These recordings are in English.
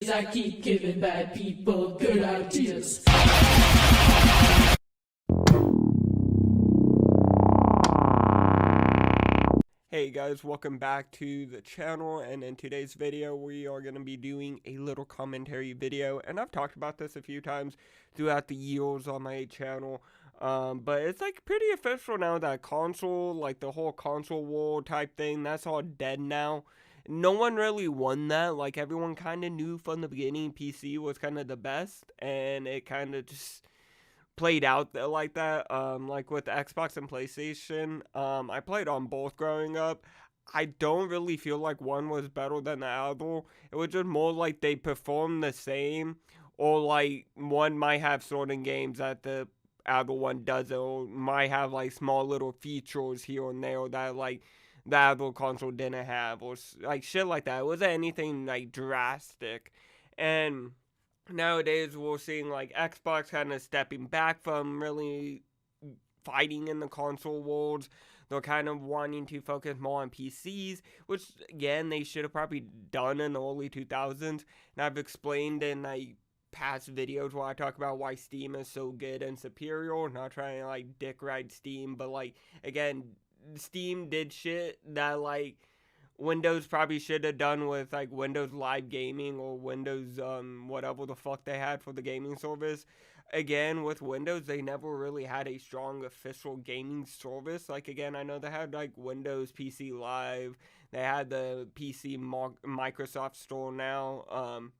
I keep giving bad people good ideas. Hey guys, welcome back to the channel, and in today's video we are going to be doing a little commentary video, and I've talked about this a few times throughout the years on my channel, but it's like pretty official now that console, like the whole console war type thing, that's all dead now. No one really won that. Like, everyone kind of knew from the beginning PC was kind of the best, and it kind of just played out like that. Like with Xbox and PlayStation, I played on both growing up. I don't really feel like one was better than the other. It was just more like they performed the same, or like one might have certain games that the other one doesn't, or might have like small little features here and there that like the other console didn't have, or like shit like that. It wasn't anything like drastic. And nowadays we're seeing like Xbox kind of stepping back from really fighting in the console wars. They're kind of wanting to focus more on PCs, which again they should have probably done in the early 2000s. And I've explained in like past videos where I talk about why Steam is so good and superior. Not trying to like dick ride Steam, but like again, Steam did shit that like Windows probably should have done with like Windows Live Gaming or Windows whatever the fuck they had for the gaming service. Again, with Windows, they never really had a strong official gaming service. Like again, I know they had like Windows PC Live, they had the PC Microsoft Store now,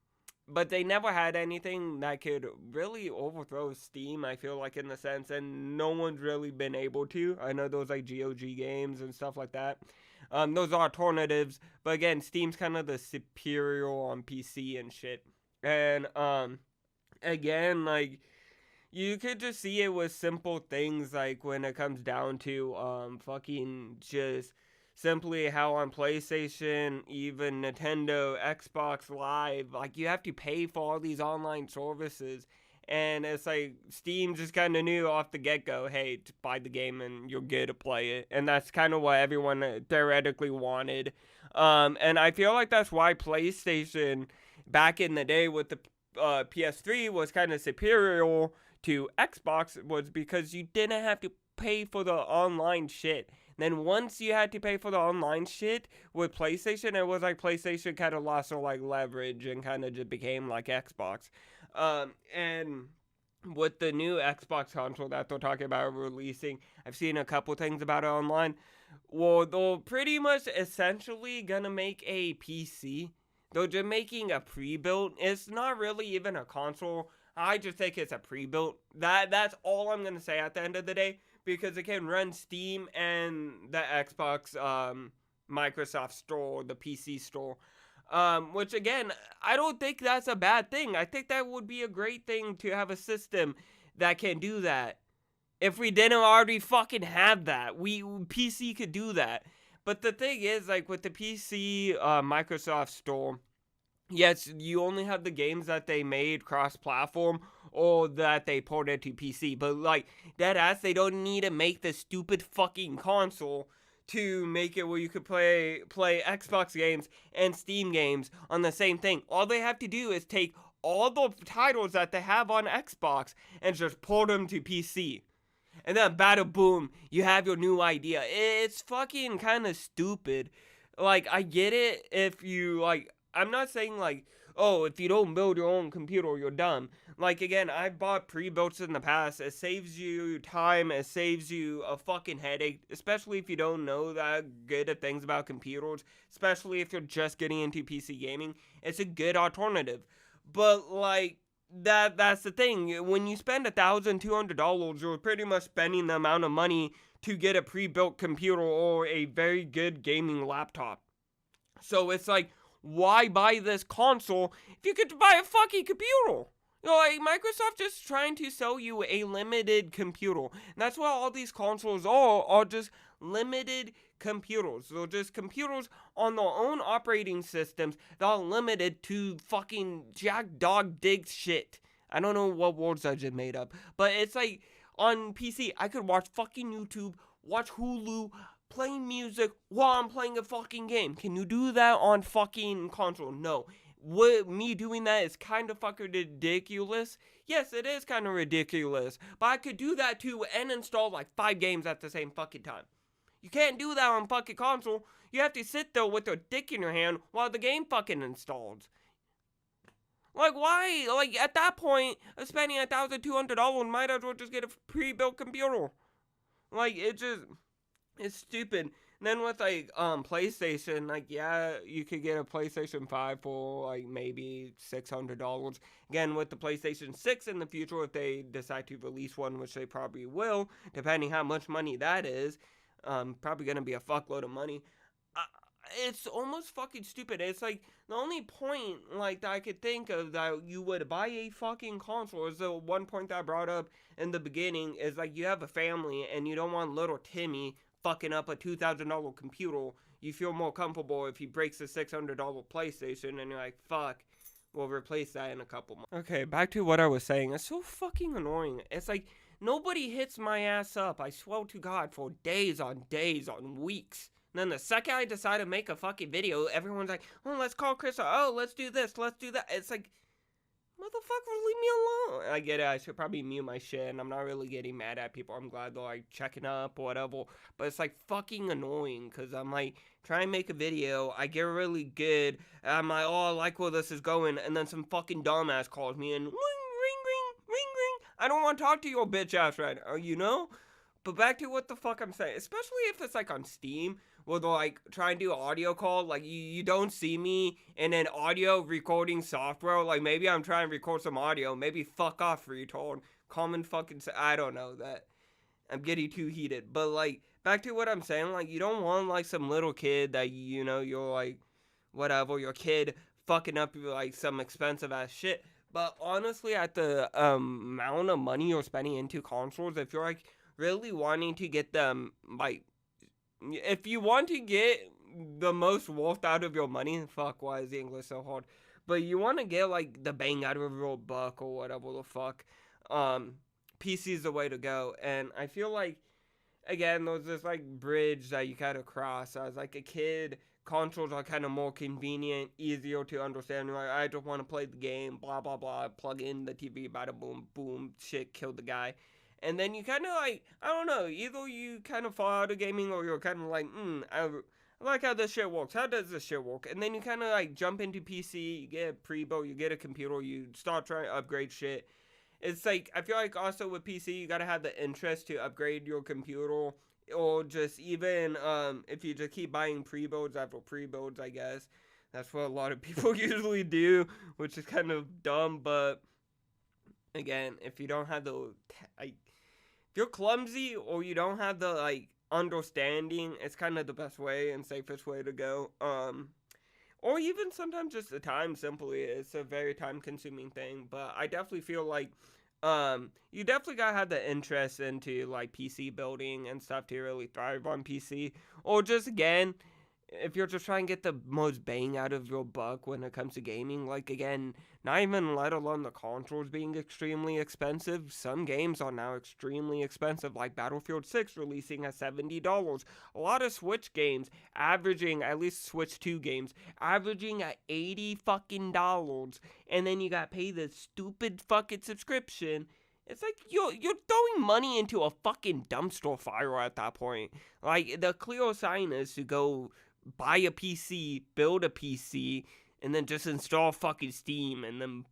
but they never had anything that could really overthrow Steam, I feel like, in the sense, and no one's really been able to. I know those like GOG games and stuff like that. Those are alternatives, but again, Steam's kind of the superior on PC and shit. And again, like you could just see it with simple things, like when it comes down to fucking just simply how on PlayStation, even Nintendo, Xbox Live, like you have to pay for all these online services. And it's like Steam just kind of knew off the get-go, hey, just buy the game and you're good to play it. And that's kind of what everyone theoretically wanted. And I feel like that's why PlayStation, back in the day with the PS3, was kind of superior to Xbox, was because you didn't have to pay for the online shit. Then once you had to pay for the online shit with PlayStation, it was like PlayStation kind of lost their like leverage and kind of just became like Xbox. And with the new Xbox console that they're talking about releasing, I've seen a couple things about it online. Well, they're pretty much essentially gonna make a PC. They're just making a pre-built. It's not really even a console. I just think it's a pre-built. That's all I'm gonna say at the end of the day, because it can run Steam and the Xbox Microsoft Store, the PC Store. Which again, I don't think that's a bad thing. I think that would be a great thing to have a system that can do that. If we didn't already fucking have that, PC could do that. But the thing is, like with the PC Microsoft Store, yes, you only have the games that they made cross-platform or that they ported to PC. But like, deadass, they don't need to make the stupid fucking console to make it where you could play Xbox games and Steam games on the same thing. All they have to do is take all the titles that they have on Xbox and just port them to PC. And then bada boom, you have your new idea. It's fucking kind of stupid. Like, I get it if you, like, I'm not saying, like, oh, if you don't build your own computer, you're dumb. Like, again, I bought pre-builts in the past. It saves you time. It saves you a fucking headache, especially if you don't know that good at things about computers, especially if you're just getting into PC gaming. It's a good alternative. But, like, that's the thing. When you spend $1,200, you're pretty much spending the amount of money to get a pre-built computer or a very good gaming laptop. So it's like, why buy this console if you could buy a fucking computer? You know, like Microsoft just trying to sell you a limited computer. And that's what all these consoles are just limited computers. They're just computers on their own operating systems that are limited to fucking jack dog dig shit. I don't know what words I just made up. But it's like, on PC, I could watch fucking YouTube, watch Hulu, playing music while I'm playing a fucking game. Can you do that on fucking console? No. me doing that is kind of fucking ridiculous. Yes, it is kind of ridiculous, but I could do that too and install like 5 games at the same fucking time. You can't do that on fucking console. You have to sit there with your dick in your hand while the game fucking installs. Like, why? Like, at that point, spending $1,200 might as well just get a pre-built computer. Like, it's stupid. And then with, like, PlayStation, like, yeah, you could get a PlayStation 5 for, like, maybe $600. Again, with the PlayStation 6 in the future, if they decide to release one, which they probably will, depending how much money that is, probably gonna be a fuckload of money. It's almost fucking stupid. It's like, the only point, like, that I could think of that you would buy a fucking console is the one point that I brought up in the beginning is, like, you have a family and you don't want little Timmy fucking up a $2,000 computer. You feel more comfortable if he breaks a $600 PlayStation and you're like, fuck, we'll replace that in a couple months. Okay, back to what I was saying. It's so fucking annoying. It's like, nobody hits my ass up, I swear to God, for days on weeks. And then the second I decide to make a fucking video, everyone's like, oh, let's call Chris, oh, let's do this, let's do that. It's like, motherfuckers, leave me alone. I get it, I should probably mute my shit, and I'm not really getting mad at people. I'm glad they're, like, checking up or whatever. But it's, like, fucking annoying, because I'm, like, trying to make a video, I get really good, and I'm like, oh, I like where this is going, and then some fucking dumbass calls me, and ring, ring. I don't want to talk to your bitch ass right now, you know? But back to what the fuck I'm saying, especially if it's, like, on Steam, where they'll, like, try and do an audio call, like, you don't see me in an audio recording software, like, maybe I'm trying to record some audio, maybe fuck off, retard, common fucking, I don't know, that, I'm getting too heated, but, like, back to what I'm saying, like, you don't want, like, some little kid that, you know, you're, like, whatever, your kid fucking up, like, some expensive-ass shit, but honestly, at the, amount of money you're spending into consoles, if you're, like, really wanting to get them, like, if you want to get the most worth out of your money, fuck, why is the English so hard? But you want to get, like, the bang out of your buck or whatever the fuck, PC is the way to go. And I feel like, again, there's this, like, bridge that you gotta cross. As, like, a kid, consoles are kind of more convenient, easier to understand. You're like, I just want to play the game, blah, blah, blah, plug in the TV, bada boom, boom, shit, kill the guy. And then you kind of like, I don't know, either you kind of fall out of gaming or you're kind of like, I like how this shit works. How does this shit work? And then you kind of like jump into PC, you get a pre-built, you get a computer, you start trying to upgrade shit. It's like, I feel like also with PC, you gotta have the interest to upgrade your computer. Or just even, if you just keep buying pre-builds after pre-builds, I guess. That's what a lot of people usually do, which is kind of dumb, but again, if you don't have the, like, if you're clumsy or you don't have the, like, understanding, it's kind of the best way and safest way to go. Or even sometimes just the time, simply. It's a very time-consuming thing, but I definitely feel like, you definitely gotta have the interest into, like, PC building and stuff to really thrive on PC. Or just, again, if you're just trying to get the most bang out of your buck when it comes to gaming, like, again, not even let alone the consoles being extremely expensive. Some games are now extremely expensive, like Battlefield 6 releasing at $70. A lot of Switch games averaging, at least Switch 2 games, averaging at $80 fucking dollars. And then you gotta pay the stupid fucking subscription. It's like, you're throwing money into a fucking dumpster fire at that point. Like, the clear sign is to go buy a PC, build a PC, and then just install fucking Steam, and then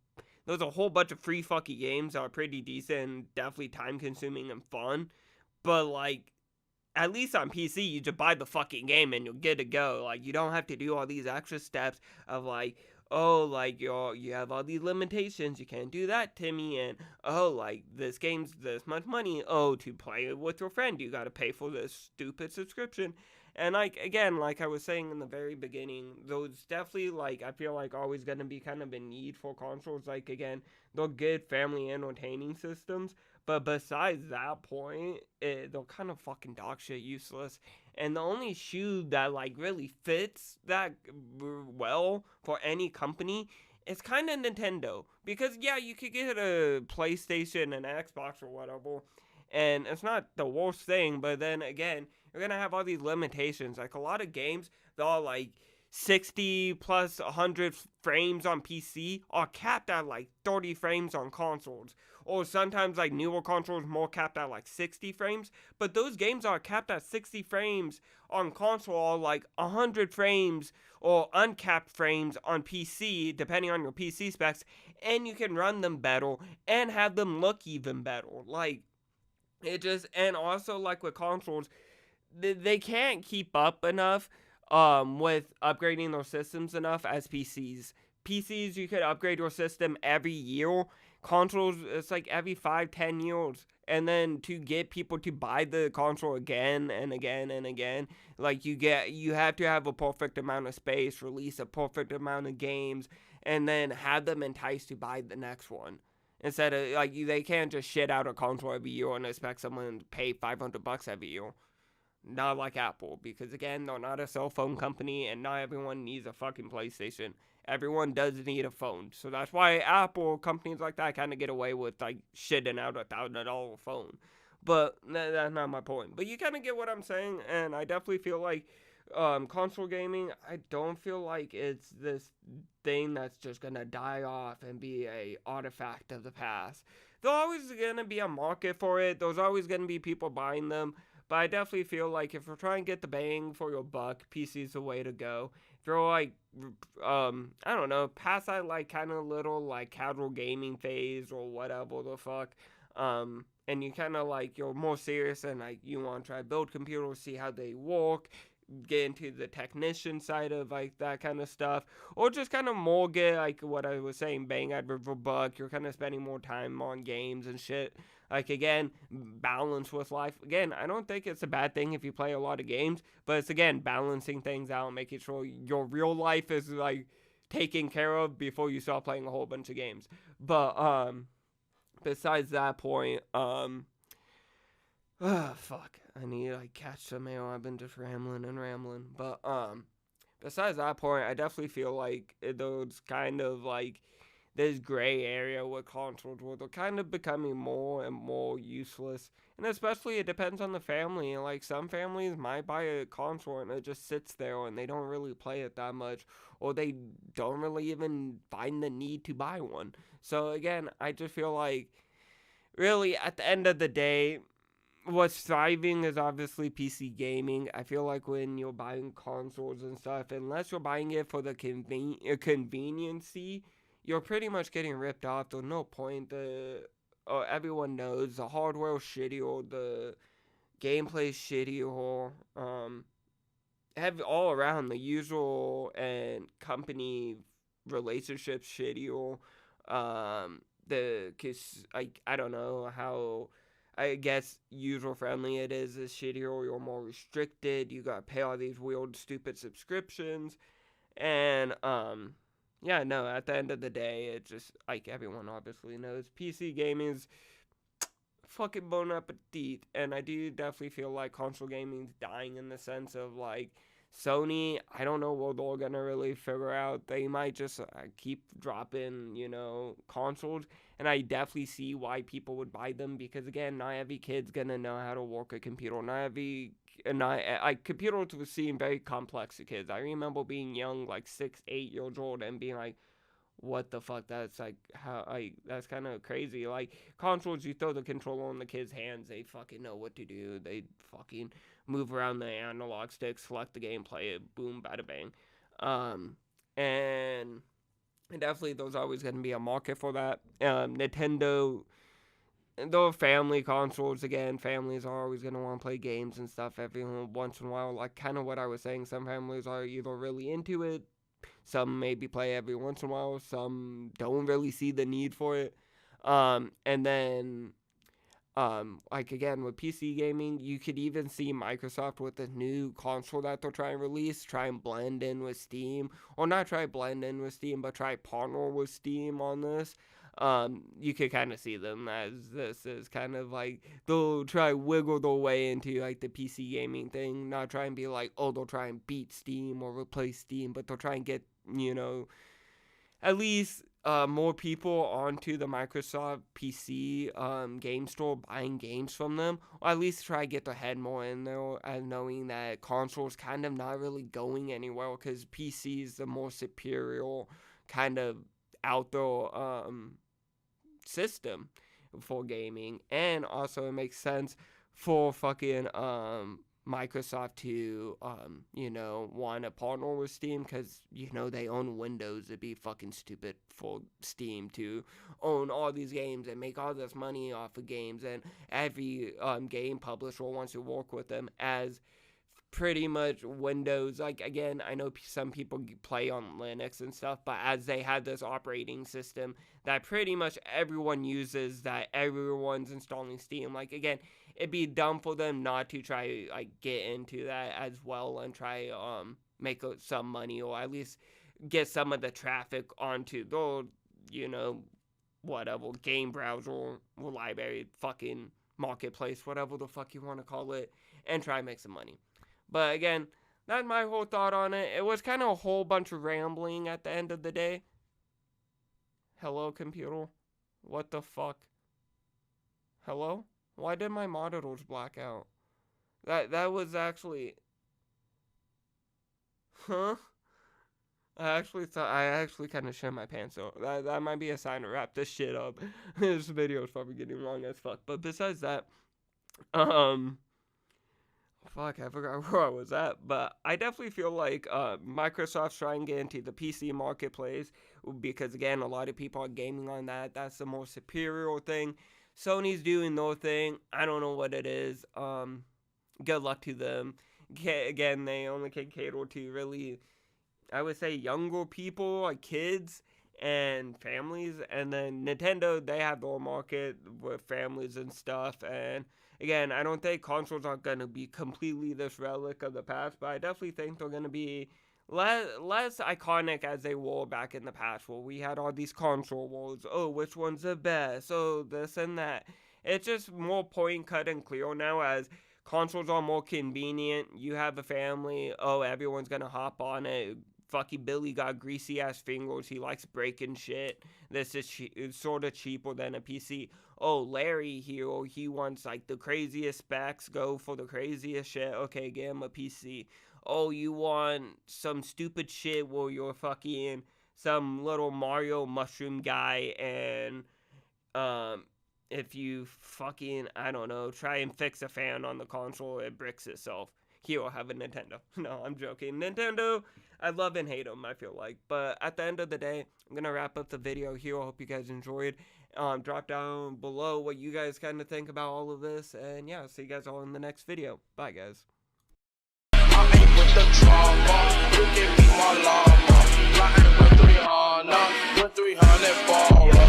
there's a whole bunch of free fucking games that are pretty decent and definitely time-consuming and fun, but, like, at least on PC, you just buy the fucking game and you'll get to go. Like, you don't have to do all these extra steps of, like, oh, like, you have all these limitations, you can't do that, Timmy, and, oh, like, this game's this much money, oh, to play it with your friend, you gotta pay for this stupid subscription. And, like, again, like I was saying in the very beginning, those definitely, like, I feel like always going to be kind of a need for consoles. Like, again, they're good family entertaining systems. But besides that point, they're kind of fucking dog shit useless. And the only shoe that, like, really fits that well for any company is kind of Nintendo. Because, yeah, you could get a PlayStation, an Xbox, or whatever. And it's not the worst thing, but then, again, you're going to have all these limitations. Like, a lot of games, they're, like, 60 plus 100 frames on PC are capped at like 30 frames on consoles. Or sometimes like newer consoles more capped at like 60 frames. But those games are capped at 60 frames on console, or like 100 frames or uncapped frames on PC, depending on your PC specs. And you can run them better and have them look even better. Like, it just, and also like with consoles, they can't keep up enough with upgrading their systems enough as PCs. PCs, you could upgrade your system every year. Consoles, it's like every 5-10 years. And then to get people to buy the console again and again and again, like you have to have a perfect amount of space, release a perfect amount of games, and then have them enticed to buy the next one. Instead of, like, they can't just shit out a console every year and expect someone to pay $500 every year. Not like Apple, because again, they're not a cell phone company, and not everyone needs a fucking PlayStation. Everyone does need a phone. So that's why Apple, companies like that, kind of get away with, like, shitting out $1,000 phone. But that's not my point. But you kind of get what I'm saying, and I definitely feel like console gaming, I don't feel like it's this thing that's just gonna die off and be a artifact of the past. There's always gonna be a market for it. There's always gonna be people buying them. But I definitely feel like if you're trying to get the bang for your buck, PC's the way to go. If you're like, I don't know, past that like kind of little like casual gaming phase or whatever the fuck, and you kind of like, you're more serious and like you want to try to build computers, see how they work, get into the technician side of like that kind of stuff, or just kind of more get like what I was saying, bang out of a buck. You're kind of spending more time on games and shit. Like, again, balance with life. Again, I don't think it's a bad thing if you play a lot of games, but it's, again, balancing things out, making sure your real life is, like, taken care of before you start playing a whole bunch of games. But, besides that point, fuck, I need to, like, catch some air. I've been just rambling. But, besides that point, I definitely feel like those kind of, like, this gray area with consoles where they're kind of becoming more and more useless. And especially it depends on the family. And like, some families might buy a console and it just sits there and they don't really play it that much, or they don't really even find the need to buy one. So again, I just feel like really at the end of the day, what's thriving is obviously PC gaming. I feel like when you're buying consoles and stuff, unless you're buying it for the conveniency, you're pretty much getting ripped off. There's no point. Everyone knows the hardware's shitty, or the gameplay's shitty, or have all around the usual and company relationships shitty, or cause I don't know how, I guess user friendly it is shittier, or you're more restricted. You gotta pay all these weird stupid subscriptions, and yeah, no, at the end of the day, it's just, like everyone obviously knows, PC gaming is fucking bon appetit, and I do definitely feel like console gaming's dying in the sense of, like, Sony, I don't know what they're gonna really figure out. They might just keep dropping, consoles, and I definitely see why people would buy them, because, again, not every kid's gonna know how to work a computer. Computers seem very complex to kids. I remember being young, like 6, 8 years old, and being like, what the fuck, that's like, that's kind of crazy. Like, consoles, you throw the controller in the kids' hands, they fucking know what to do. They fucking move around the analog stick, select the game, play it, boom, bada bang. And definitely there's always going to be a market for that. Nintendo, though family consoles, again, families are always going to want to play games and stuff every once in a while. Like, kind of what I was saying, some families are either really into it, some maybe play every once in a while, some don't really see the need for it. And then, like, again, with PC gaming, you could even see Microsoft with the new console that they're trying to release, try and blend in with Steam, or not try to blend in with Steam, but try partner with Steam on this. You could kind of see them as this is kind of like, they'll try to wiggle their way into like the PC gaming thing, not try and be like, oh, they'll try and beat Steam or replace Steam, but they'll try and get, at least more people onto the Microsoft PC game store buying games from them, or at least try to get their head more in there, and knowing that consoles kind of not really going anywhere because PC is the more superior kind of outdoor system for gaming. And also it makes sense for fucking Microsoft to, want to partner with Steam because, they own Windows. It'd be fucking stupid for Steam to own all these games and make all this money off of games, and every game publisher wants to work with them as pretty much Windows. Like, again, I know some people play on Linux and stuff, but as they have this operating system that pretty much everyone uses, that everyone's installing Steam, like, again, it'd be dumb for them not to try, like, get into that as well and try make some money, or at least get some of the traffic onto the, whatever, game browser or library, fucking marketplace, whatever the fuck you want to call it, and try and make some money. But again, that's my whole thought on it. It was kind of a whole bunch of rambling at the end of the day. Hello, computer? What the fuck? Hello? Why did my monitors black out? That was actually... Huh? I actually kind of shit my pants, so that might be a sign to wrap this shit up. This video is probably getting long as fuck. But besides that, fuck, I forgot where I was at, but I definitely feel like Microsoft's trying to get into the PC marketplace because, again, a lot of people are gaming on that. That's the more superior thing. Sony's doing their thing. I don't know what it is. Good luck to them. Again, they only can cater to really, I would say, younger people, like kids and families. And then Nintendo, they have their market with families and stuff. And again, I don't think consoles are going to be completely this relic of the past, but I definitely think they're going to be less iconic as they were back in the past, where we had all these console wars. Oh, which one's the best? Oh, this and that. It's just more point cut and clear now, as consoles are more convenient. You have a family. Oh, everyone's going to hop on it. Fucking Billy got greasy ass fingers. He likes breaking shit. This is sort of cheaper than a PC. Oh, Larry here, he wants like the craziest specs. Go for the craziest shit. Okay, get him a PC. Oh, you want some stupid shit where you're fucking some little Mario mushroom guy, and if you fucking, I don't know, try and fix a fan on the console, it bricks itself. Here, have a Nintendo. No, I'm joking. Nintendo, I love and hate them, I feel like. But at the end of the day, I'm going to wrap up the video here. I hope you guys enjoyed. Drop down below what you guys kind of think about all of this. And yeah, see you guys all in the next video. Bye, guys. I ain't with the drama. You can be my llama. Flying with 300 for